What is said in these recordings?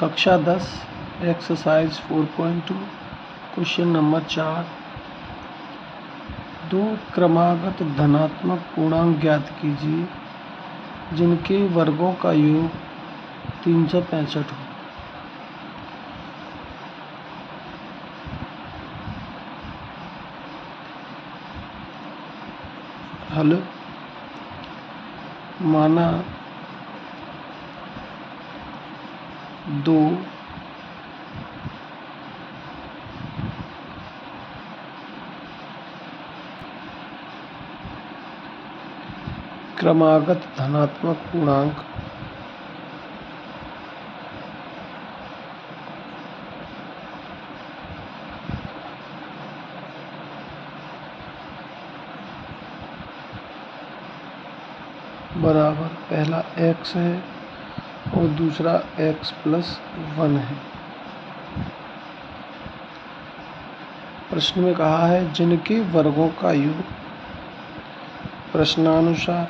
कक्षा 10 exercise 4.2 question number 4। दो क्रमागत धनात्मक पूर्णांक ज्ञात कीजिए जिनके वर्गों का योग 365 हो। हल माना 2 क्रमागत धनात्मक पूर्णांक बराबर पहला x है और दूसरा x + 1 है। प्रश्न में कहा है जिनके वर्गों का योग प्रश्नानुसार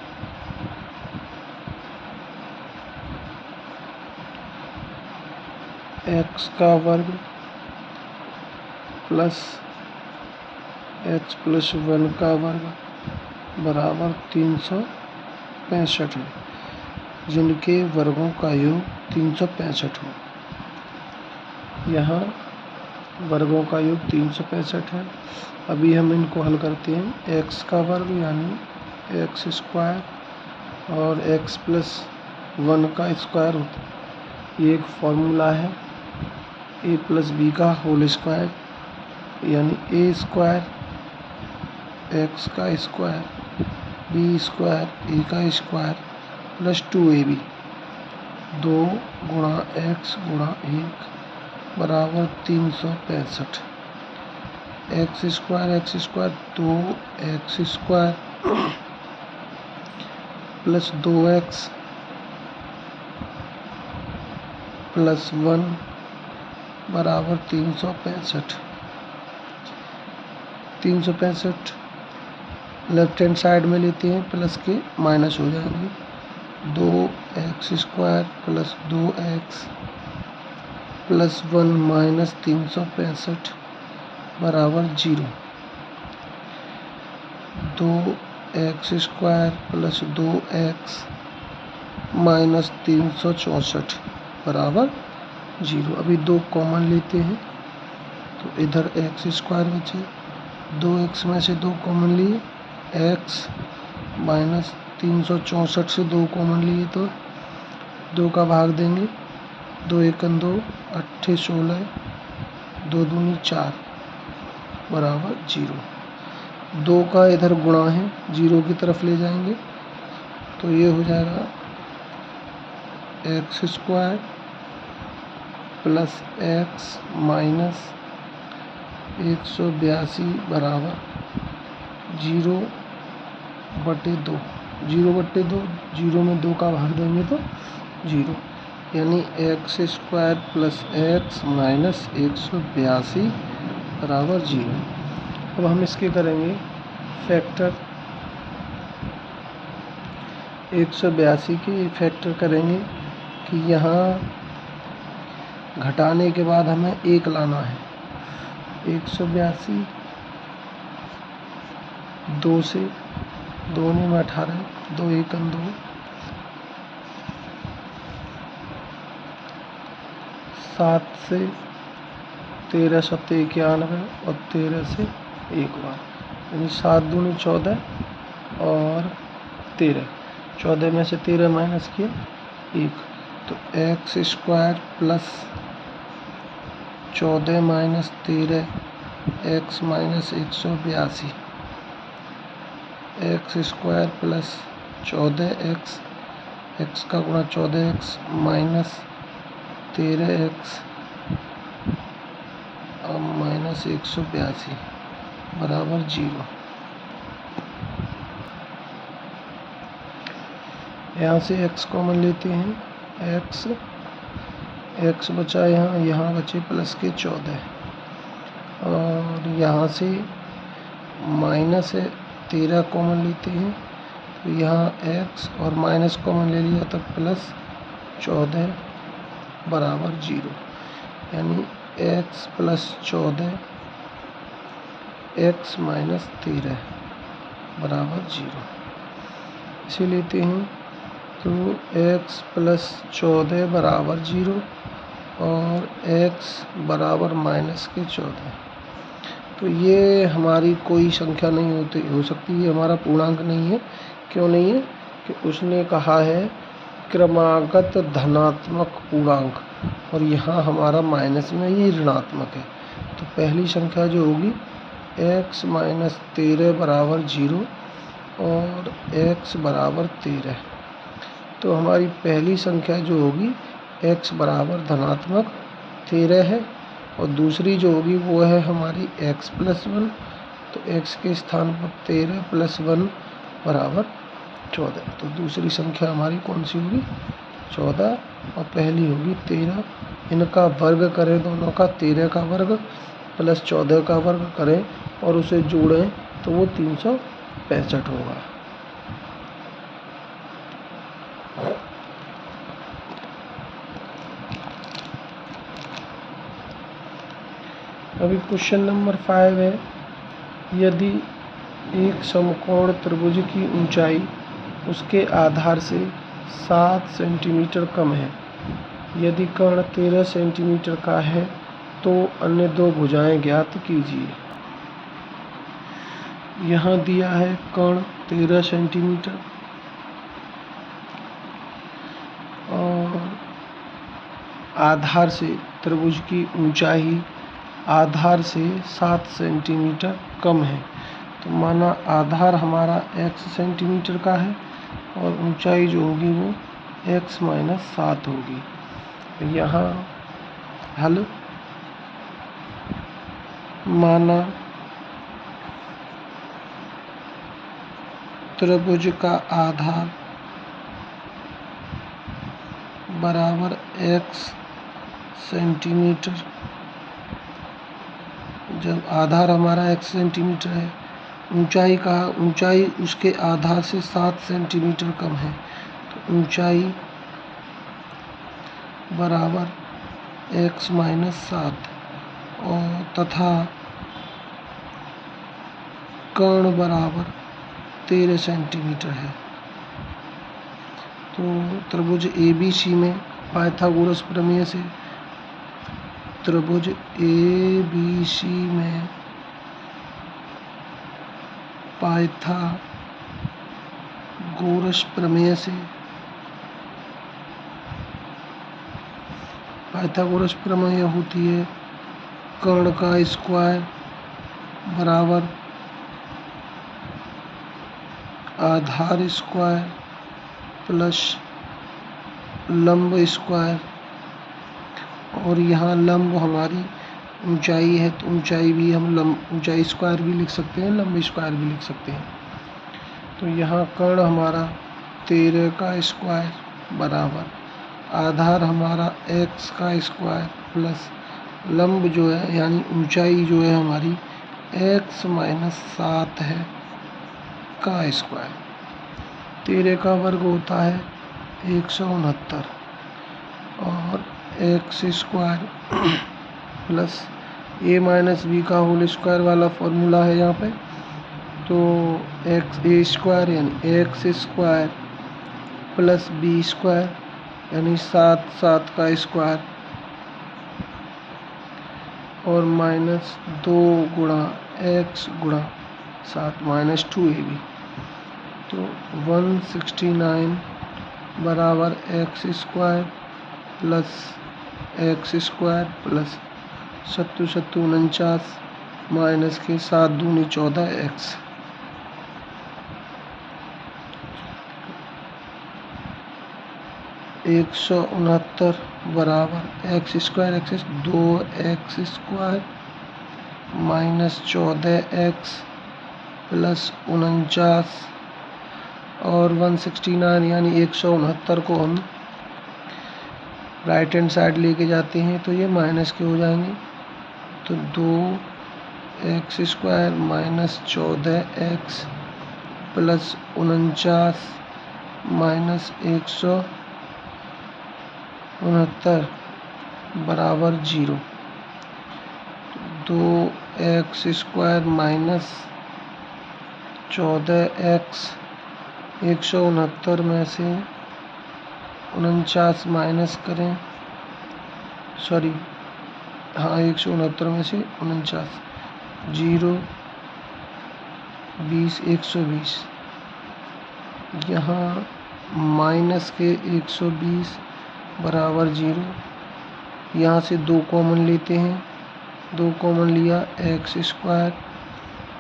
x का वर्ग प्लस x + 1 का वर्ग बराबर 365 है। जिनके वर्गों का योग 365 हो। यहाँ वर्गों का योग 365 है। अभी हम इनको हल करते हैं। x का वर्ग यानी x² और x + 1 का स्क्वायर होता है। ये एक फॉर्मूला है a + b का होल स्क्वायर यानी a² x का स्क्वायर b² a का स्क्वायर + 2ab 2 × x × 1 बराबर 365। x² 2x² + 2x + 1 बराबर 365। 365 लेफ्ट हैंड साइड में लेते हैं, प्लस के माइनस हो जाएंगे। 2x² + 2x + 1 - 365 बराबर 0। 2x² + 2x - 364 बराबर 0। अभी 2 कॉमन लेते हैं तो इधर x² बचे। 2x में से 2 कॉमन लिए, x - 364 से 2 कॉमन लिए तो 2 का भाग देंगे। 2 × 1 = 2 8 × 16 2 दूनी 4 बराबर 0। 2 का इधर गुणा है, 0 की तरफ ले जाएंगे तो ये हो जाएगा x² + x - 182 बराबर 0/2। 0/2, 0 में 2 का भाग देंगे तो 0 यानी x² + x - 182 बराबर 0। अब हम इसके करेंगे फैक्टर। 182 के फैक्टर करेंगे कि यहाँ घटाने के बाद हमें 1 लाना है। 182 2 से 2 में 18 2 × 1 = 2 7 से 13 × 7 = 91 और 13 से 1 बार यानी 7 दूनी 14 और 13। 14 में से 13 माइनस किया 1 तो x² + 14 - 13 x - 182 x² + 14x x का गुणा 14x - 13x - 182 बराबर 0। यहाँ से x कॉमन लेते हैं। x बचा यहाँ बचे प्लस के 14 और यहाँ से माइनस 13 कॉमन लेते हैं तो यहाँ x और माइनस कॉमन ले लिया तो प्लस 14 बराबर 0, यानी x प्लस 14 x माइनस 13 बराबर 0। इसे लेते हैं तो x प्लस 14 बराबर 0 और x बराबर माइनस के 14। तो ये हमारी कोई संख्या नहीं हो सकती, ये हमारा पूर्णांक नहीं है। क्यों नहीं है? कि उसने कहा है क्रमागत धनात्मक पूर्णांक, और यहाँ हमारा माइनस में ये ऋणात्मक है। तो पहली संख्या जो होगी x माइनस 13 बराबर 0 और x बराबर 13। तो हमारी पहली संख्या जो होगी x बराबर धनात्मक 13 है, और दूसरी जो होगी वो है हमारी x प्लस 1। तो x के स्थान पर 13 प्लस 1 बराबर 14। तो दूसरी संख्या हमारी कौन सी होगी? 14, और पहली होगी 13। इनका वर्ग करें दोनों का, 13 का वर्ग प्लस 14 का वर्ग करें और उसे जोड़ें तो वो 365 होगा। अभी क्वेश्चन नंबर 5 है, यदि एक समकोण त्रिभुज की ऊंचाई उसके आधार से 7 सेंटीमीटर कम है, यदि कर्ण 13 सेंटीमीटर का है तो अन्य दो भुजाएं ज्ञात कीजिए। यहाँ दिया है कर्ण 13 सेंटीमीटर और आधार से त्रिभुज की ऊंचाई आधार से 7 सेंटीमीटर कम है। तो माना आधार हमारा x सेंटीमीटर का है और ऊंचाई जो होगी वो x माइनस 7 होगी। तो यहाँ हल, माना त्रिभुज का आधार बराबर x सेंटीमीटर, जब आधार हमारा x सेंटीमीटर है, ऊंचाई उसके आधार से 7 सेंटीमीटर कम है, तो ऊंचाई बराबर x माइनस 7 और तथा कर्ण बराबर 13 सेंटीमीटर है। तो त्रिभुज ABC में पाइथागोरस प्रमेय से त्रिभुज ABC में पाइथागोरस प्रमेय से पाइथागोरस प्रमेय होती है कर्ण का स्क्वायर बराबर आधार स्क्वायर प्लस लंब स्क्वायर, और यहाँ लंब हमारी ऊंचाई है तो ऊंचाई भी हम ऊंचाई स्क्वायर भी लिख सकते हैं, लंब स्क्वायर भी लिख सकते हैं। तो यहाँ कर्ण हमारा 13 का स्क्वायर बराबर आधार हमारा x का स्क्वायर प्लस लंब जो है यानी ऊंचाई जो है हमारी x माइनस 7 है का स्क्वायर। 13 का वर्ग होता है 169 और x square plus a minus B का होल स्क्वायर वाला फॉर्मूला है यहाँ पे। तो एक्स ए स्क्वायर यानी X square plus B square यानी 7 का स्क्वायर और माइनस 2 गुणा एक्स गुणा 7 माइनस 2ab। तो 169 बराबर एक्स स्क्वायर प्लस 7 माइनस के 7 दूनी 14x। एक 169 बराबर x square 2x square minus 14x plus 49 और 169 यानी 169 को हम राइट हैंड साइड लेके जाते हैं तो ये माइनस के हो जाएंगे। तो 2x square minus 14x plus 49 minus 169 बराबर 0। 2x² माइनस 14x 169 में से 49 माइनस करें, सॉरी हाँ 169 में से 49, 0 20 120। यहाँ माइनस के 120 बराबर 0। यहाँ से 2 कॉमन लेते हैं, 2 कॉमन लिया, x²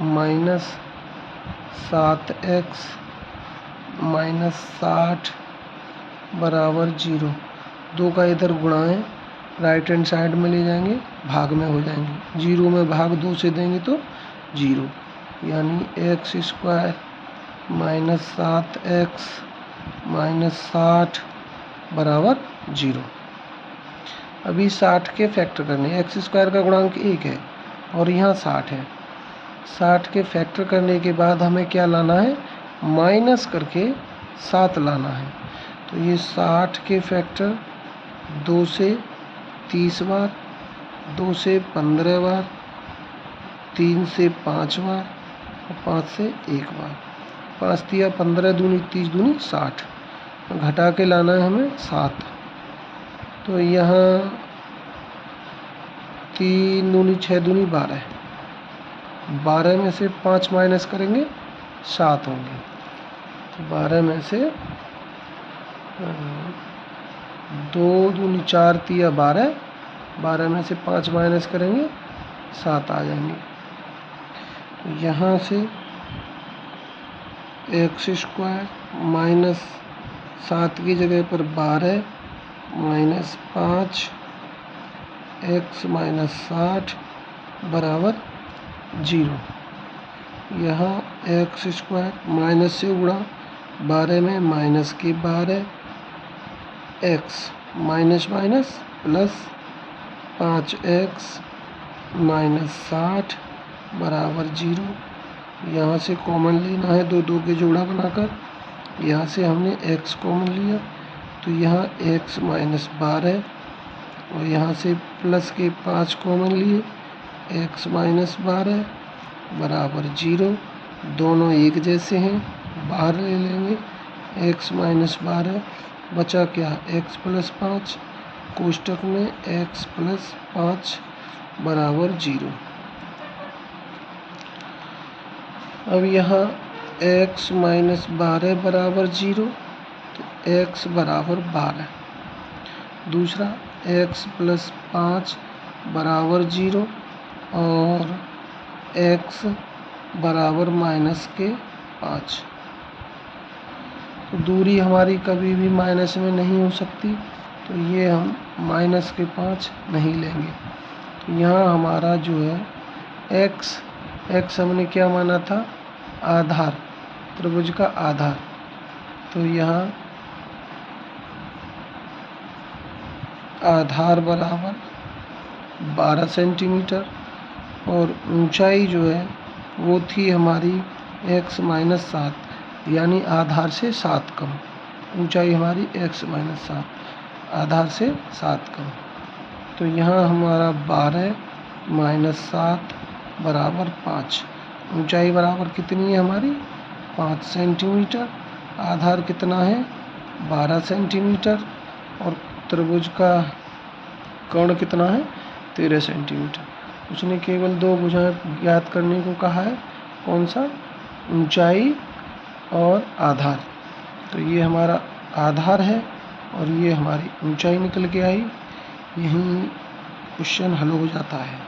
माइनस 7x माइनस 60 बराबर 0। 2 का इधर गुणा है, राइट हैंड साइड में ले जाएंगे, भाग में हो जाएंगे। 0 में भाग 2 से देंगे तो 0, यानी x² माइनस 7x माइनस 60 बराबर 0। अभी 60 के फैक्टर करने, x² का गुणांक 1 है और यहाँ 60 है। 60 के फैक्टर करने के बाद हमें क्या लाना है, माइनस करके 7 लाना है। तो ये 60 के फैक्टर 2 से 30 बार, 2 से 15 बार, 3 से 5 बार और 5 से 1 बार। 5 दिया 15 दूनी 30 दूनी 60, घटा के लाना है हमें 7। तो यहाँ 3 दूनी 6 दूनी 12, 12 में से 5 माइनस करेंगे 7 होंगे। 12 में से 2 दूनी 4 तिया 12, 12 में से 5 माइनस करेंगे 7 आ जाएंगे। यहाँ से x² माइनस 7 की जगह पर 12 माइनस 5 x माइनस 60 बराबर 0। यहाँ x² माइनस से गुणा, 12 में माइनस के 12, x minus minus plus 5x minus 60 बराबर 0। यहाँ से कॉमन लेना है, 2 2 के जोड़ा बनाकर। यहाँ से हमने x कॉमन लिया, तो यहाँ x माइनस 12 और यहाँ से प्लस के 5 कॉमन लिए, x माइनस 12 बराबर 0। दोनों एक जैसे हैं, बाहर ले लेंगे। x माइनस 12 बचा क्या, x प्लस 5, कोष्टक में x प्लस 5 बराबर 0। अब यहाँ x माइनस 12 बराबर 0, तो x बराबर 12। दूसरा x प्लस 5 बराबर 0 और x बराबर माइनस के 5। तो दूरी हमारी कभी भी माइनस में नहीं हो सकती, तो ये हम माइनस के 5 नहीं लेंगे। तो यहाँ हमारा जो है x हमने क्या माना था, आधार, त्रिभुज का आधार। तो यहाँ आधार बराबर 12 सेंटीमीटर और ऊंचाई जो है वो थी हमारी x माइनस 7, यानी आधार से 7 कम। ऊंचाई हमारी x माइनस 7, आधार से 7 कम। तो यहाँ हमारा 12 माइनस 7 बराबर 5। ऊंचाई बराबर कितनी है हमारी, 5 सेंटीमीटर। आधार कितना है, 12 सेंटीमीटर और त्रिभुज का कोण कितना है, 13 सेंटीमीटर। उसने केवल 2 भुजाएं ज्ञात करने को कहा है, कौन सा, ऊंचाई और आधार। तो ये हमारा आधार है और ये हमारी ऊंचाई निकल के आई। यहीं क्वेश्चन हल हो जाता है।